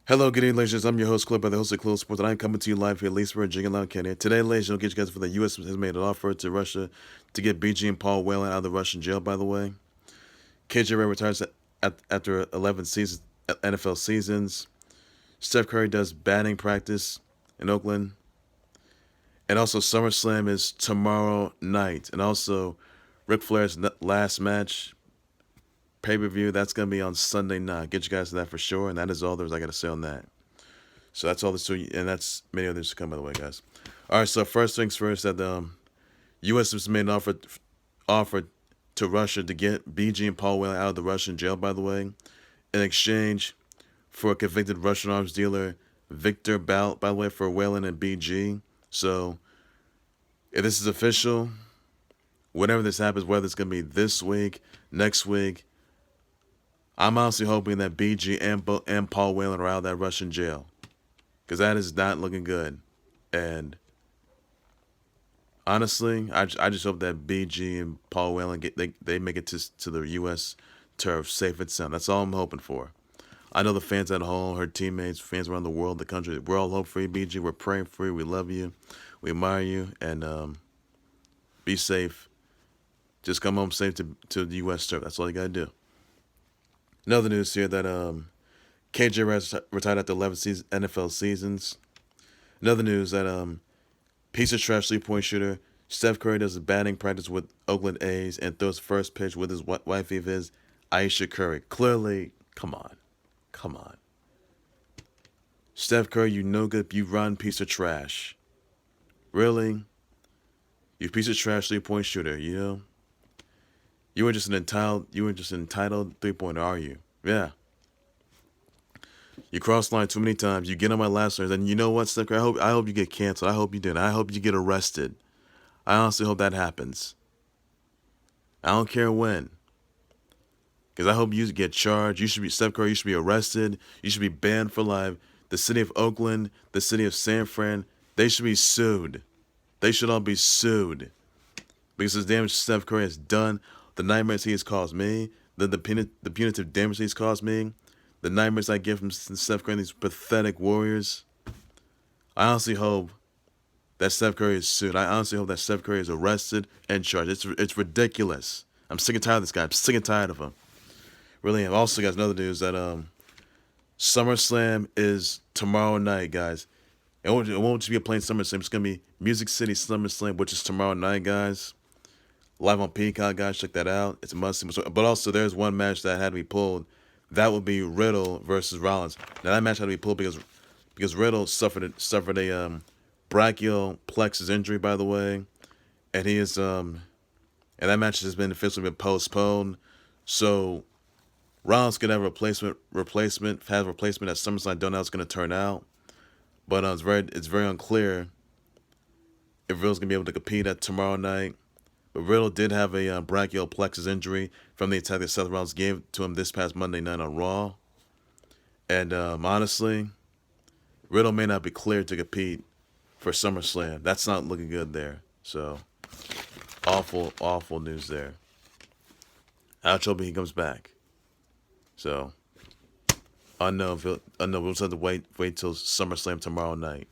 Hello, good evening, ladies. I'm your host, Clip, by the host of Close Sports, and I'm coming to you live here at Leesburg, Jigalow, Kenya. Today, ladies, I'll get you guys for the U.S. has made an offer to Russia to get BG and Paul Whelan out of the Russian jail, by the way. KJ Wright retires after 11 seasons, NFL seasons. Steph Curry does batting practice in Oakland. And also, Summerslam is tomorrow night. And also, Ric Flair's last match, pay-per-view, that's going to be on Sunday night. Get you guys to that for sure, and that is all there's I got to say on that. So that's all this to you, and that's many others to come, by the way, guys. All right, so first things first, that the U.S. has made an offer to Russia to get BG and Paul Whelan out of the Russian jail, by the way, in exchange for a convicted Russian arms dealer, Victor Bout, by the way, for Whelan and BG. So if this is official, whenever this happens, whether it's going to be this week, next week, I'm honestly hoping that BG and Paul Whelan are out of that Russian jail, because that is not looking good. And honestly, I just hope that BG and Paul Whelan they make it to the U.S. turf safe and sound. That's all I'm hoping for. I know the fans at home, her teammates, fans around the world, the country, we're all hope for you, BG. We're praying for you. We love you. We admire you. And be safe. Just come home safe to the U.S. turf. That's all you got to do. Another news here that KJ retired after 11 NFL seasons. Another news that piece of trash three-point shooter Steph Curry does a batting practice with Oakland A's and throws first pitch with his wifey of his, Ayesha Curry. Clearly, come on. Steph Curry, you no good, you rotten piece of trash. Really? You piece of trash three-point shooter, you know? You were just an entitled three-pointer, are you? Yeah. You cross line too many times. You get on my last nerves, and you know what, Steph Curry? I hope you get canceled. I hope you do. I hope you get arrested. I honestly hope that happens. I don't care when, because I hope you get charged. You should be Steph Curry. You should be arrested. You should be banned for life. The city of Oakland, the city of San Fran, they should be sued. They should all be sued because the damage Steph Curry has done, the nightmares he has caused me, the punitive damage he's caused me, the nightmares I get from Steph Curry and these pathetic Warriors. I honestly hope that Steph Curry is sued. I honestly hope that Steph Curry is arrested and charged. It's ridiculous. I'm sick and tired of this guy. I'm sick and tired of him. Really am. Also, guys, another news that SummerSlam is tomorrow night, guys. It won't just be a plain SummerSlam. It's going to be Music City SummerSlam, which is tomorrow night, guys. Live on Peacock, guys. Check that out. It's a must. But also, there's one match that had to be pulled. That would be Riddle versus Rollins. Now, that match had to be pulled because Riddle suffered a brachial plexus injury, by the way. And he is and that match has been officially postponed. So Rollins could have a replacement at SummerSlam. I don't know how it's going to turn out. But it's very unclear if Riddle's going to be able to compete at tomorrow night. But Riddle did have a brachial plexus injury from the attack that Seth Rollins gave to him this past Monday night on Raw. And honestly, Riddle may not be cleared to compete for SummerSlam. That's not looking good there. So, awful news there. I hope he comes back. So, unknown. We'll just have to wait till SummerSlam tomorrow night.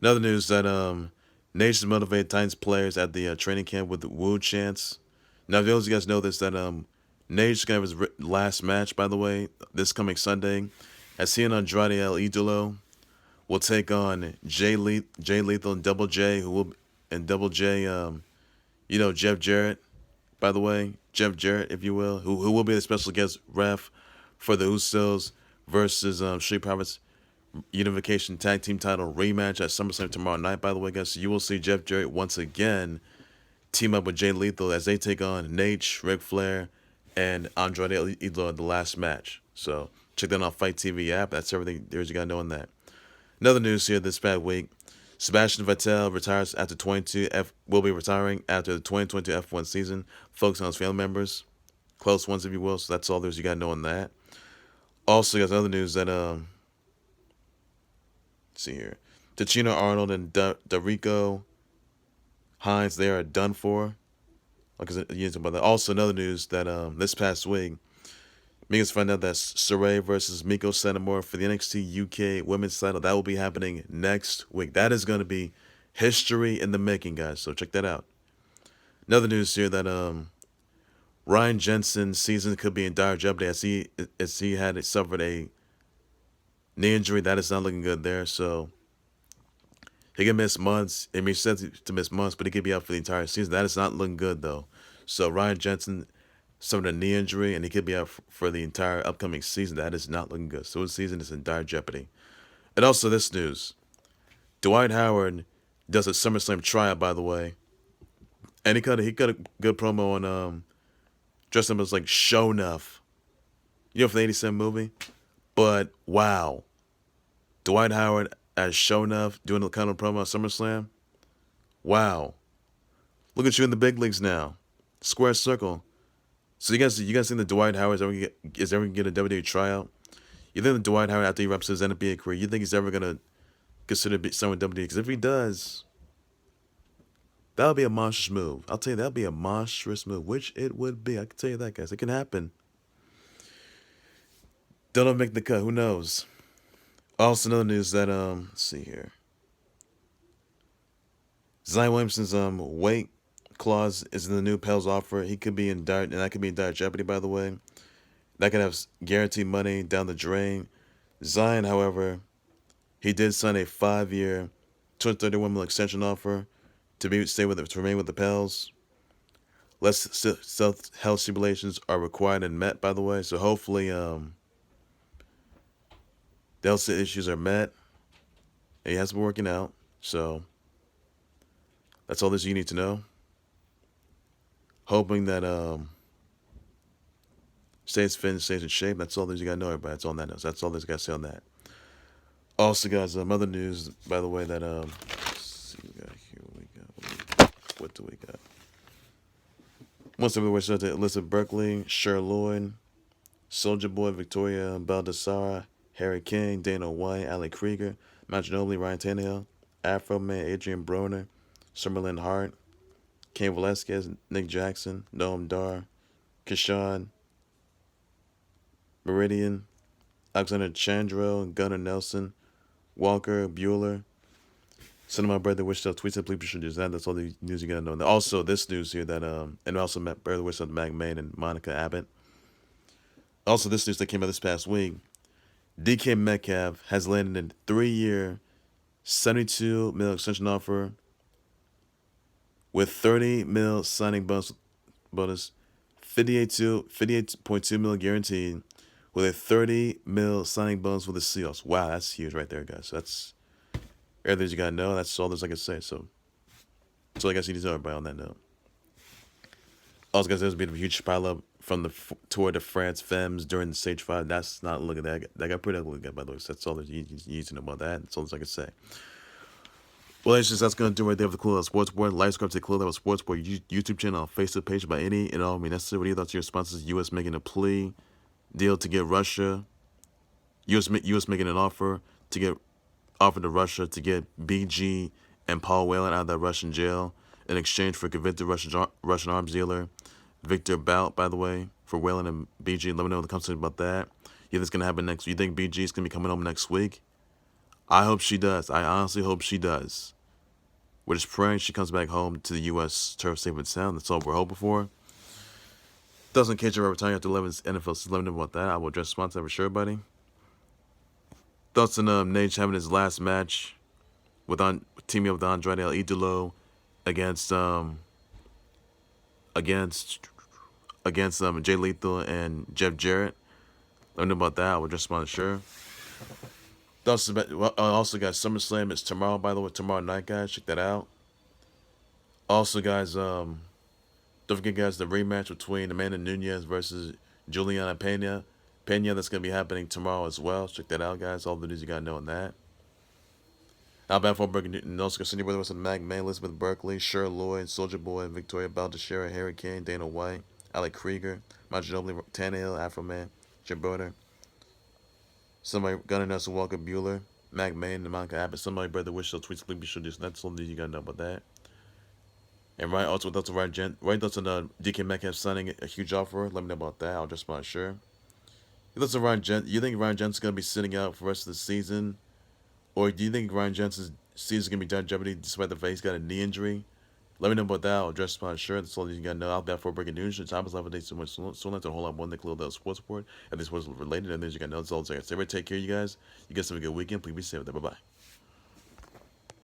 Another news that Naitch has motivated Titans players at the training camp with the Wooooo chants. Now, if those of you guys know this, that Naitch is going to have his last match, by the way, this coming Sunday, as he and Andrade El Idolo will take on Jay Lethal and Double J, Jeff Jarrett, by the way, Jeff Jarrett, if you will, who will be the special guest ref for the Usos versus Street Profits Unification Tag Team title rematch at SummerSlam tomorrow night, by the way, guys. So you will see Jeff Jarrett once again team up with Jay Lethal as they take on Naitch, Ric Flair, and Andrade El Idolo in the last match. So check that out on Fight TV app. That's everything there's you got to know on that. Another news here this past week. Sebastian Vettel will be retiring after the 2022 F1 season, focusing on his family members, close ones, if you will. So that's all there's you got to know on that. Also, guys, other news that let's see here, Ticino Arnold and Darico Hines, they are done for. Like I said, about that. Also, another news that this past week, Megan's find out that Sarray versus Meiko Satomura for the NXT UK Women's title. That will be happening next week. That is going to be history in the making, guys. So check that out. Another news here that Ryan Jensen's season could be in dire jeopardy as he had suffered a knee injury. That is not looking good there. So he can miss months. I mean, he says to miss months, but he could be out for the entire season. That is not looking good though. So Ryan Jensen suffered a knee injury, and he could be out for the entire upcoming season. That is not looking good. So his season is in dire jeopardy. And also this news: Dwight Howard does a Summerslam tryout, by the way, and he got a good promo on dressed up as like Shonuff, you know, for the '87 movie. But wow, Dwight Howard as Shonuff doing the kind of promo on SummerSlam. Wow, look at you in the big leagues now, square circle. So you guys think that Dwight Howard is ever gonna get a WWE tryout? You think that Dwight Howard, after he wraps his NBA career, you think he's ever gonna consider someone WWE? Because if he does, that would be a monstrous move. I'll tell you, that would be a monstrous move, which it would be. I can tell you that, guys. It can happen. Don't make the cut. Who knows? Also, another news that let's see here. Zion Williamson's weight clause is in the new Pels offer. He could be in dire, and that could be in dire jeopardy, by the way. That could have guaranteed money down the drain. Zion, however, he did sign a 5-year, $231 million extension offer to remain with the Pels. Less health stipulations are required and met, by the way. So hopefully, the health issues are met. He has been working out, so that's all you need to know. Hoping that stays fit, stays in shape. That's all you gotta know, everybody. That's all that knows. That's all there's got to say on that. Also, guys, other news, by the way, that let's see, what do we got? Most of the way shout out to Elizabeth Berkley, Cher Lloyd, Soulja Boy, Victoria Baldessara, Harry King, Dana White, Ali Krieger, Matt Ginobili, Ryan Tannehill, Afro Man, Adrian Broner, Summerlin Hart, Cain Velasquez, Nick Jackson, Noam Dar, Kishan, Meridian, Alexander Chandro, Gunnar Nelson, Walker, Bueller. Send my brother wish stuff, tweets that please should do that. That's all the news you gotta know. And also this news here that and also met brother wish stuff Mac Main and Monica Abbott. Also this news that came out this past week. DK Metcalf has landed a 3-year, $72 million extension offer with $30 million signing bonus, 58.2 million guaranteed, with a $30 million signing bonus with the Seahawks. Wow, that's huge right there, guys. That's everything you gotta know. That's all there's I can say. So I guess you need to know everybody on that note. Also, guys, there's been a huge pileup from the Tour de France Femmes during the Stage 5. That's not looking that got pretty ugly, by the way. So that's all that you need to know about that. That's all I can say. Well, that's going to do right there with the Cool Out Sports Board. Like, subscribe to the Cool Out Sports Board YouTube channel, Facebook page by any and all. I mean, necessary. What do you thoughts? Your sponsors, U.S. making a plea deal to get Russia. U.S. making an offer to get to Russia to get BG and Paul Whelan out of that Russian jail in exchange for convicted Russian arms dealer Victor Bout, by the way, for Whelan and BG. Let me know in the comments about that. You think it's going to happen next week? You think BG is going to be coming home next week? I hope she does. I honestly hope she does. We're just praying she comes back home to the U.S. turf safe and sound. That's all we're hoping for. Doesn't catch her retiring after 11 NFL season. Let me know about that. I will address sponsor for sure, buddy. Thoughts on Naitch having his last match with teaming up with Andrade El Idolo against Jay Lethal and Jeff Jarrett. Let me know about that. I will address sponsor sure. Also got SummerSlam. It's tomorrow, by the way. Tomorrow night, guys. Check that out. Also, guys, don't forget, guys, the rematch between Amanda Nunes versus Juliana Pena. That's going to be happening tomorrow as well. Check that out, guys. All the news you got to know on that. Alabama Forberg and also continue with us with Mac May, Elizabeth Berkley, Cher Lloyd, Soulja Boy, Victoria Baldessara, Harry Kane, Dana White, Ali Krieger, Matt Ginobili, Tannehill, Afro Man, Jim Broder. Somebody Gunnar Nelson, Walker Bueller, Mac Main, and Monica Abbott. Somebody brother wish so tweets be sure this. That's all the news you gotta know about that. And Wright also Wright thoughts on DK Metcalf signing a huge offer. Let me know about that. I'll just not sure. You think Ryan Jensen's gonna be sitting out for the rest of the season, or do you think Ryan Jensen's season's gonna be done jeopardy despite the fact he's got a knee injury? Let me know about that. I'll address my shirt. That's all you gotta know. Out there for breaking news. The time is live today. So much. So much. A whole lot more than the sports report. And this was related. And then you gotta know. It's all there. So take care, you guys. You guys have a good weekend. Please be safe. Bye bye.